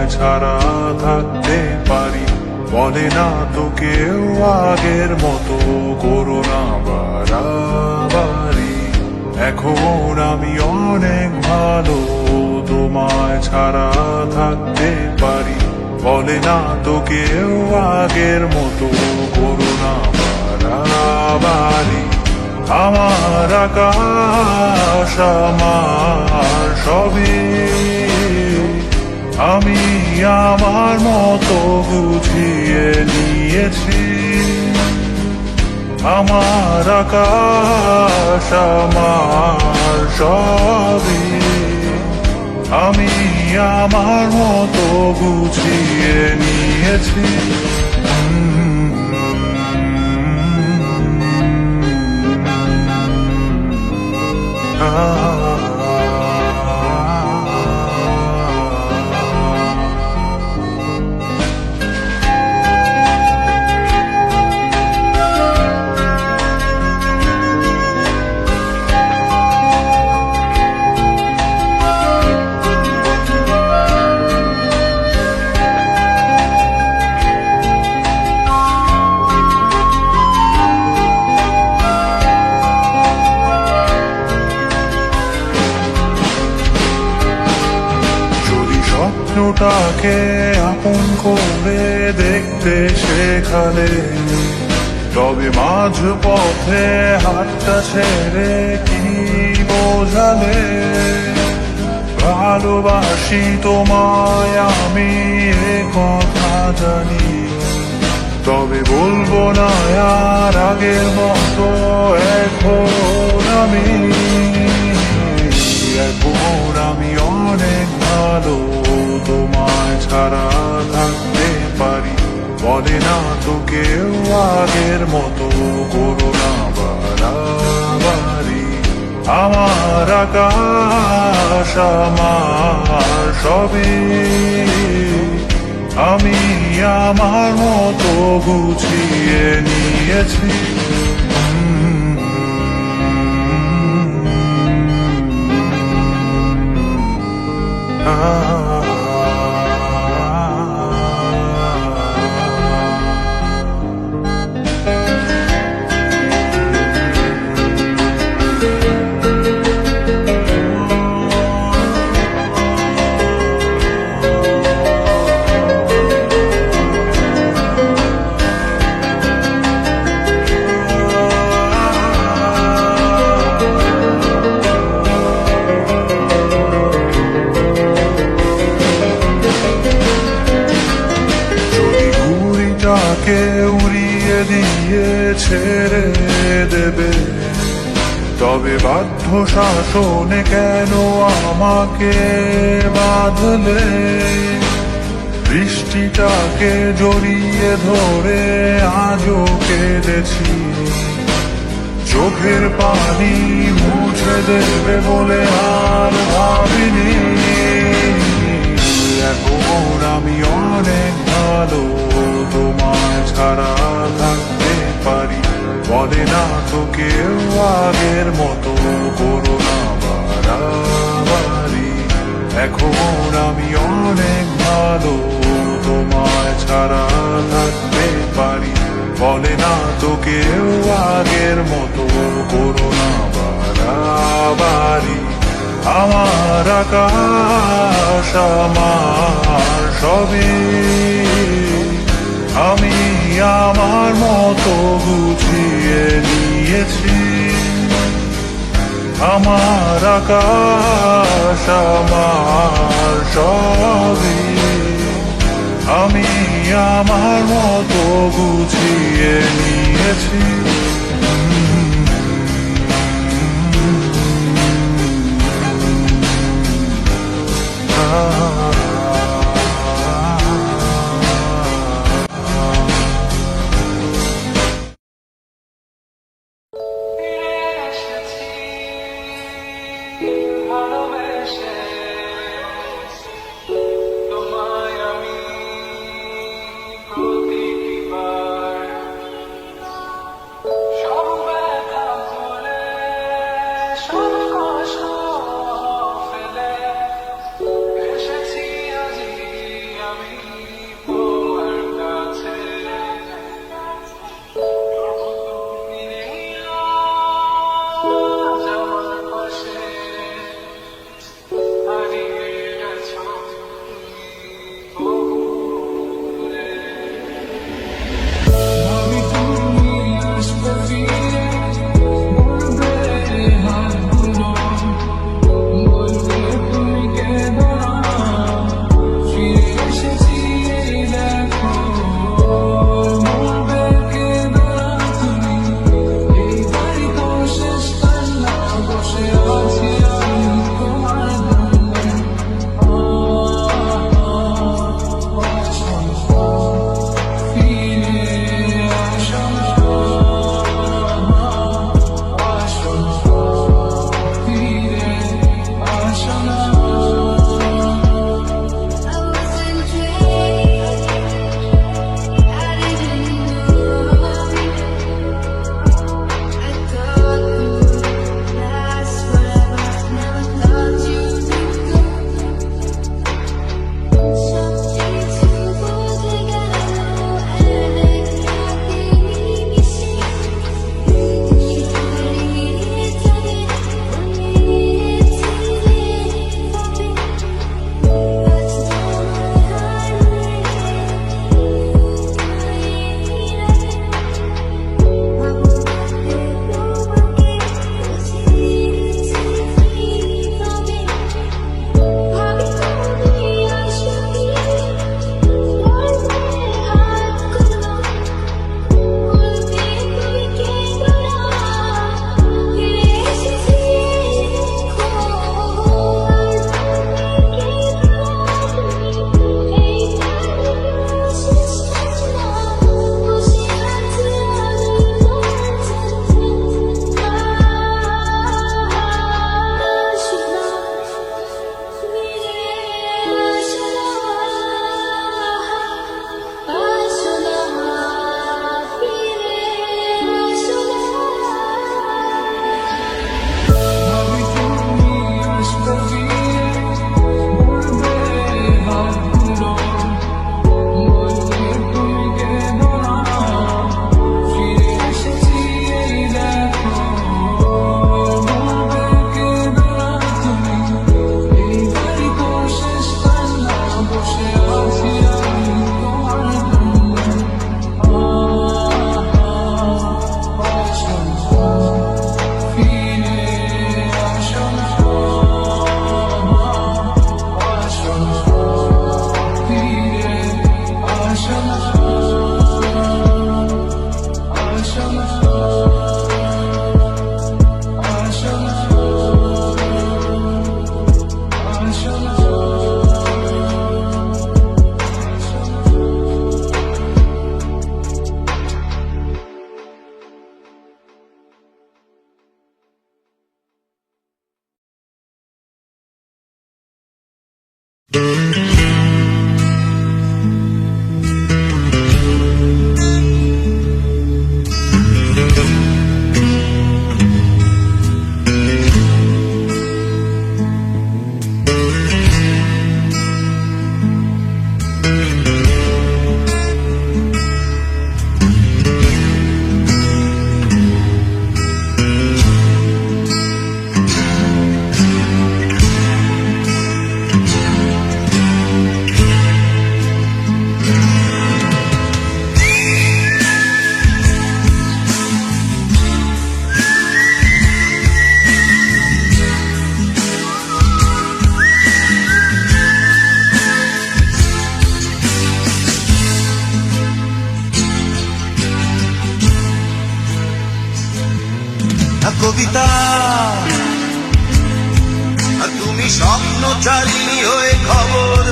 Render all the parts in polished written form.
তোমায় ছাড়া থাকতে পারি, বলে না তো কেউ আগের মতো করো না বাড়াবাড়ি। এখন আমি অনেক ভালো, তোমায় ছাড়া থাকতে পারি, বলে না তো কেউ আগের মতো করো না বাড়াবাড়ি। আমার আকাশ আমার সবই, আমি আমার মতো গুছিয়ে নিয়েছি। আমার আকাশ আমার সবই, আমি আমার মতো গুছিয়ে নিয়েছি। স্বপ্নটাকে আপন করে দেখতে শেখালে, তবে মাঝ পথে হাতটা ছেড়ে কি বোঝালে। ভালোবাসি তোমায় আমি এ কথা জানি, তবে বলবো না আর আগের মতো। এখন আমি অনেক ভালো, তোমায় ছাড়া থাকতে পারি, বলে না তো কেউ আগের মতো করো না বাড়াবাড়ি। আমার আকাশ আমার সবই, আমি আমার মতো গুছিয়ে নিয়েছি। উড়িয়ে দিয়ে ছেড়ে দেবে, তবে বাধ্য শাসনে কেন আমাকে বাঁধলে। বৃষ্টিটাকে জড়িয়ে ধরে আজও কেঁদেছি, চোখের পানি মুছে দেবে বলে আর ভাবিনি। এখন আমি অনেক ভালো, তোমায় ছাড়া থাকতে পারি, বলে না তো কেউ আগের মতো করো না বাড়াবাড়ি। এখন আমি অনেক ভালো, তোমায় ছাড়া থাকতে পারি, বলে না তো কেউ আগের মতো করো না বাড়াবাড়ি। আমার আকাশ আমার সবই, আমি আমার মতো গুছিয়ে নিয়েছি। আমার আকাশ আমার সবই, আমি আমার মতো গুছিয়ে নিয়েছি। কবিতা। তুমি স্বপ্নচারিণী হয়ে খবর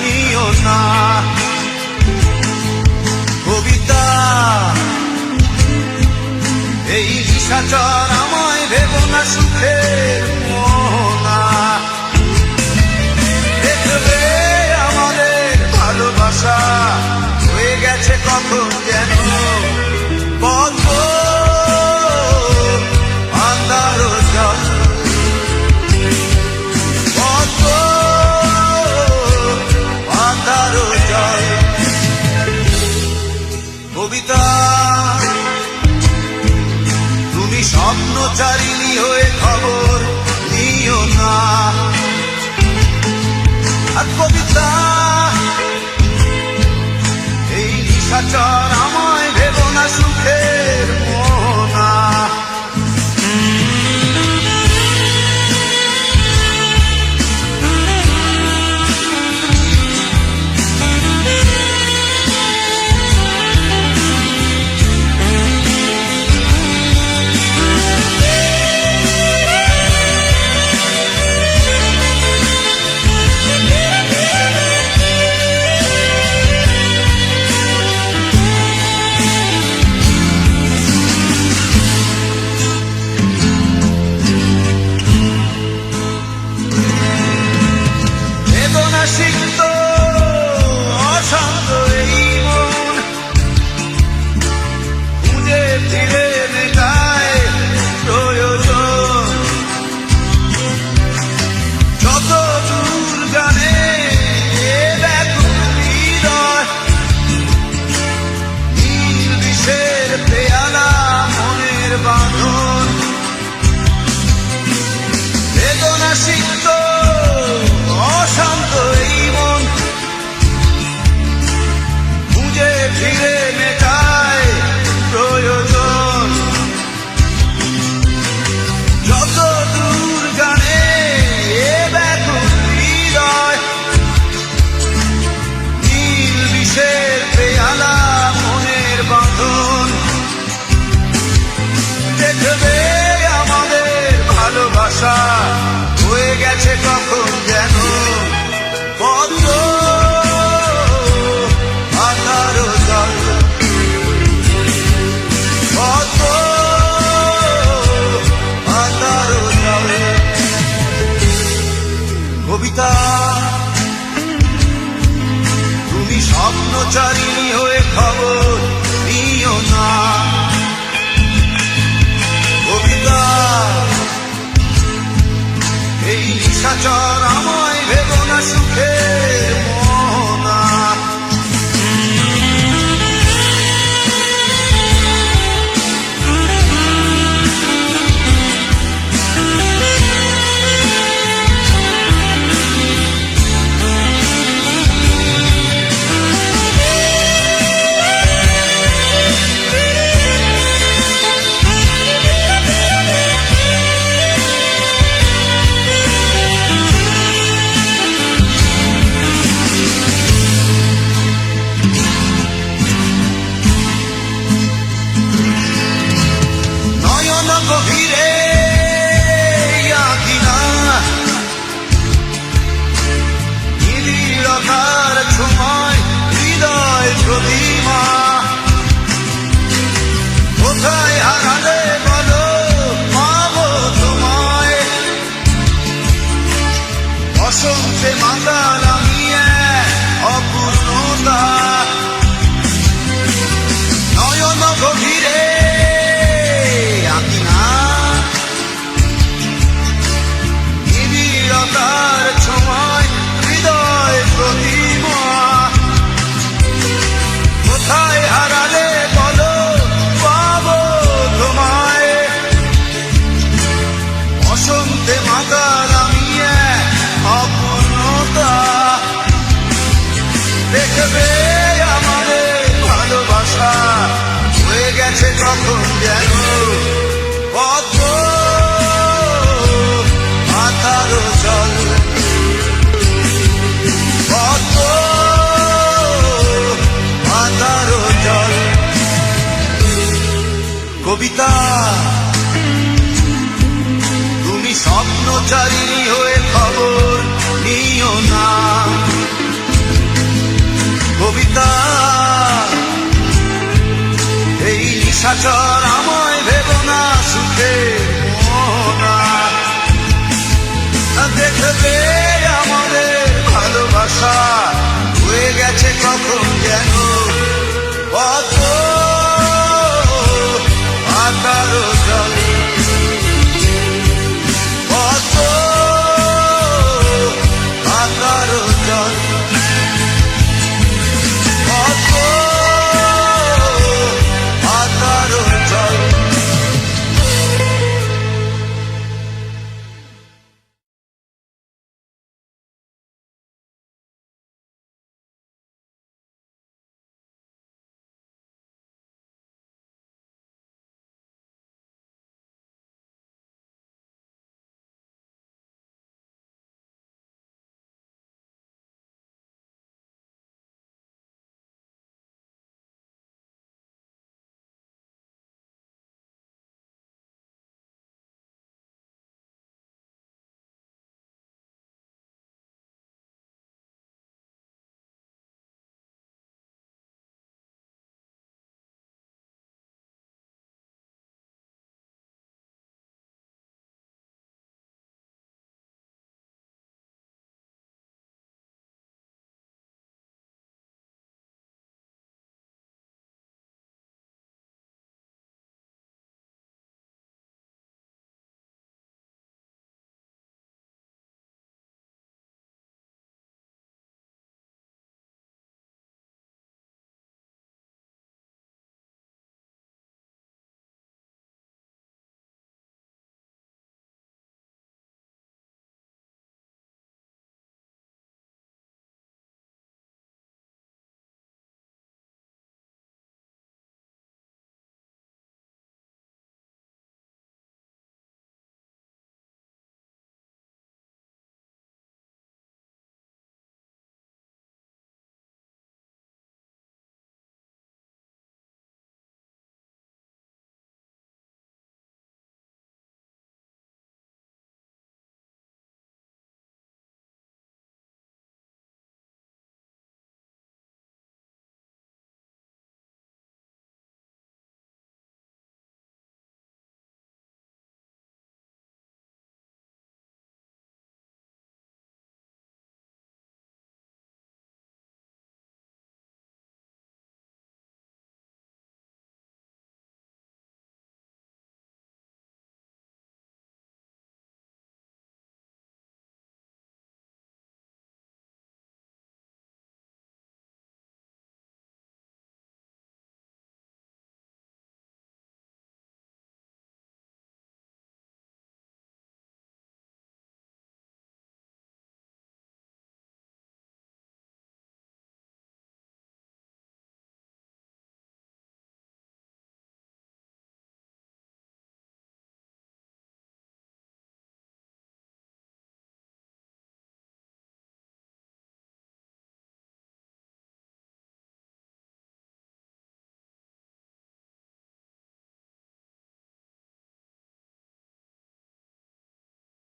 নিও না কবিতা। এই নিশাচর আমায় ভেবো না সুখের মোহনা। দেখবে আমাদের ভালোবাসা হয়ে গেছে কখন যেন বদ্ধ আন্ধার জল, বদ্ধ আন্ধার জল কবিতা। তুমি স্বপ্নচারিণী হয়ে খবর নিও না কবিতা। এই নিশাচর আমায় ভেবো না সুখের মোহনা। সিক্ত অশান্ত এই মন খুঁজে ফিরে মেটায় প্রয়োজন। যত দূর জানে ব্যাকুল হৃদয়, নীল বিষের পেয়ালা মনের বাঁধন। বেদনা সিক্ত অশান্ত এই মন খুঁজে ফিরে মেটায় প্রয়োজন। যত দূর জানে ব্যাকুল হৃদয়, নীল বিষের পেয়ালা মনের বাঁধন। দেখবে আমাদের ভালোবাসা হয়ে গেছে কখন যেন বদ্ধ আন্ধার জল, বদ্ধ আন্ধার জল কবিতা। তুমি স্বপ্নচারিণী হয়ে খবর নিও না কবিতা। এই নিশাচর আমায় ভেবো না সুখের মোহনা। গভীরে আঁকিনা নিবিড়তার ছোঁয়ায় হৃদয় প্রতিমা। কোথায় হারালে বলো পাবো তোমায়, বসন্তে মাতাল আমি অপূর্ণতা। নয়ন গভীরে তার ছোঁয়ায় হৃদয় প্রতিমা। কোথায় হারালে বলো পাবো তোমায়, বসন্তে মাতাল আমি অপূর্ণতা। দেখবে আমাদের ভালোবাসা হয়ে গেছে কখন যেন বদ্ধ আন্ধার জল, বদ্ধ আন্ধার জল কবিতা। স্বপ্নচারিণী হয়ে খবর নিও না। কবিতা এই নিশাচর আমায় ভেবো না সুখে মোহনা দেখবে